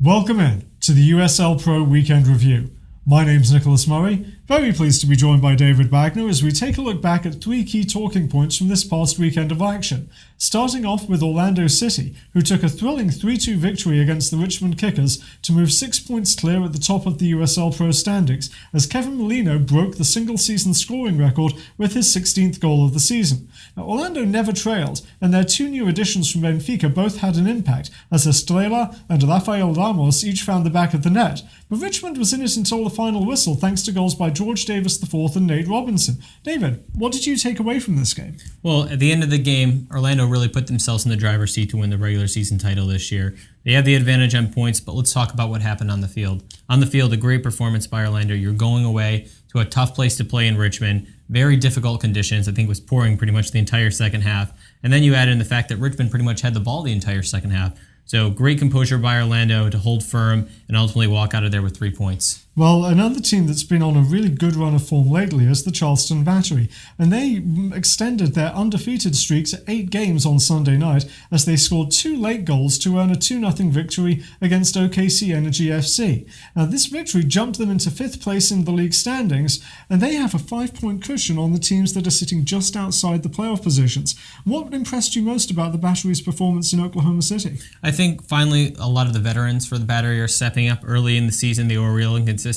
Welcome in to the USL PRO Weekend Review. My name's Nicholas Murray, very pleased to be joined by David Wagner as we take a look back at three key talking points from this past weekend of action. Starting off with Orlando City, who took a thrilling 3-2 victory against the Richmond Kickers to move 6 points clear at the top of the USL Pro standings, as Kevin Molino broke the single-season scoring record with his 16th goal of the season. Now, Orlando never trailed, and their two new additions from Benfica both had an impact, as Estrella and Rafael Ramos each found the back of the net. But Richmond was in it until the final whistle, thanks to goals by George Davis IV and Nate Robinson. David, what did you take away from this game? Well, at the end of the game, Orlando really put themselves in the driver's seat to win the regular season title this year. They have the advantage on points, but let's talk about what happened on the field. On the field, a great performance by Orlando. You're going away to a tough place to play in Richmond. Very difficult conditions. I think it was pouring pretty much the entire second half. And then you add in the fact that Richmond pretty much had the ball the entire second half. So great composure by Orlando to hold firm and ultimately walk out of there with 3 points. Well, another team that's been on a really good run of form lately is the Charleston Battery, and they extended their undefeated streak to 8 games on Sunday night as they scored 2 late goals to earn a 2-0 victory against OKC Energy FC. Now, this victory jumped them into 5th place in the league standings, and they have a 5-point cushion on the teams that are sitting just outside the playoff positions. What impressed you most about the Battery's performance in Oklahoma City? I think finally a lot of the veterans for the Battery are stepping up. Early in the season, they were real inconsistent.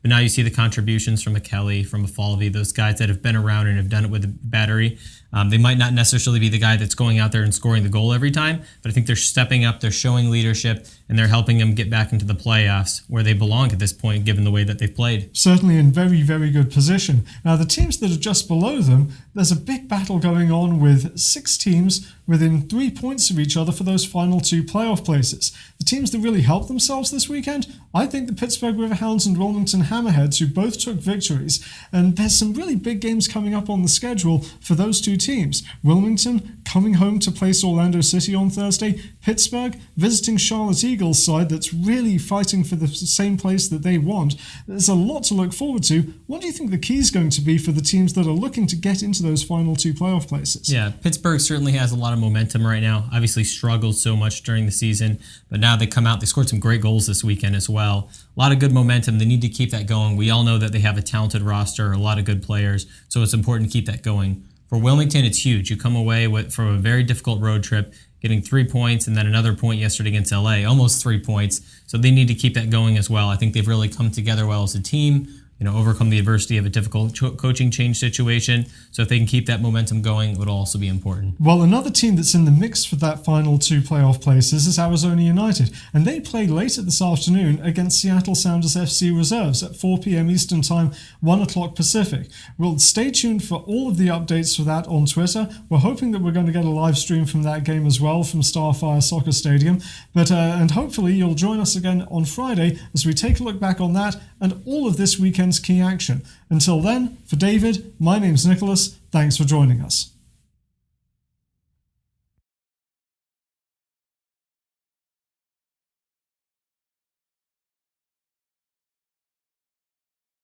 But now you see the contributions from a Kelly, from a Falvey, those guys that have been around and have done it with the Battery. They might not necessarily be the guy that's going out there and scoring the goal every time, but I think they're stepping up, they're showing leadership, and they're helping them get back into the playoffs where they belong at this point, given the way that they've played. Certainly in very, very good position. Now, the teams that are just below them, there's a big battle going on with 6 teams within 3 points of each other for those final 2 playoff places. The teams that really helped themselves this weekend, I think the Pittsburgh Riverhounds and Wilmington Hammerheads, who both took victories. And there's some really big games coming up on the schedule for those 2 teams. Wilmington coming home to place Orlando City on Thursday. Pittsburgh visiting Charlotte Eagles' side that's really fighting for the same place that they want. There's a lot to look forward to. What do you think the key is going to be for the teams that are looking to get into those final 2 playoff places? Yeah, Pittsburgh certainly has a lot of momentum right now. Obviously struggled so much during the season, but now they come out, they scored some great goals this weekend as well. A lot of good momentum. They need to keep that going. We all know that they have a talented roster, a lot of good players, so it's important to keep that going. For Wilmington, it's huge. You come away from a very difficult road trip, getting 3 points and then another point yesterday against LA, almost 3 points. So they need to keep that going as well. I think they've really come together well as a team, overcome the adversity of a difficult coaching change situation. So if they can keep that momentum going, it would also be important. Well, another team that's in the mix for that final 2 playoff places is Arizona United, and they play later this afternoon against Seattle Sounders FC Reserves at 4 p.m. Eastern Time, 1 o'clock Pacific. Well, stay tuned for all of the updates for that on Twitter. We're hoping that we're going to get a live stream from that game as well from Starfire Soccer Stadium, and hopefully you'll join us again on Friday as we take a look back on that and all of this weekend's key action. Until then, for David, my name's Nicholas. Thanks for joining us.